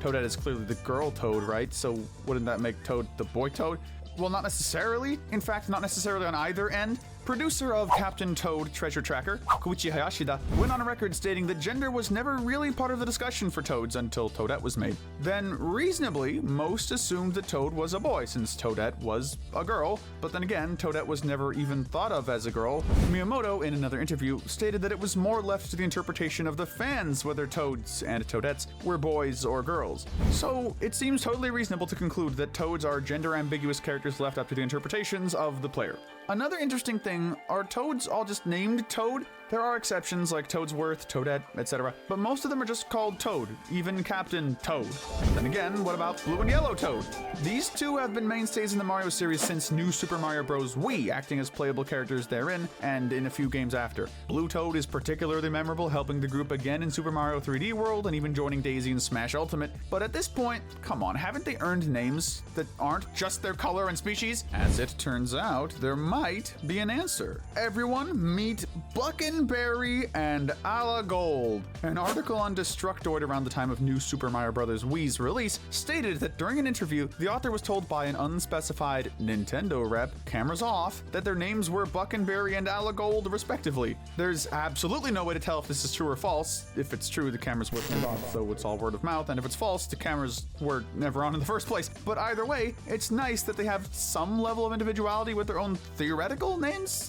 Toadette is clearly the girl Toad, right? So wouldn't that make Toad the boy Toad? Well, not necessarily. In fact, not necessarily on either end. Producer of Captain Toad Treasure Tracker, Koichi Hayashida, went on a record stating that gender was never really part of the discussion for Toads until Toadette was made. Then, reasonably, most assumed that Toad was a boy since Toadette was a girl, but then again, Toadette was never even thought of as a girl. Miyamoto, in another interview, stated that it was more left to the interpretation of the fans whether Toads and Toadettes were boys or girls. So, it seems totally reasonable to conclude that Toads are gender-ambiguous characters left up to the interpretations of the player. Another interesting thing, are Toads all just named Toad? There are exceptions like Toadsworth, Toadette, etc., but most of them are just called Toad, even Captain Toad. Then again, what about Blue and Yellow Toad? These two have been mainstays in the Mario series since New Super Mario Bros. Wii, acting as playable characters therein and in a few games after. Blue Toad is particularly memorable, helping the group again in Super Mario 3D World and even joining Daisy in Smash Ultimate. But at this point, come on, haven't they earned names that aren't just their color and species? As it turns out, there might be an answer. Everyone, meet Buckenberry and Ala Gold. An article on Destructoid around the time of New Super Mario Bros. Wii's release stated that during an interview, the author was told by an unspecified Nintendo rep, cameras off, that their names were Buckenberry and Ala Gold, respectively. There's absolutely no way to tell if this is true or false. If it's true, the cameras were turned off, so it's all word of mouth, and if it's false, the cameras were never on in the first place. But either way, it's nice that they have some level of individuality with their own theoretical names,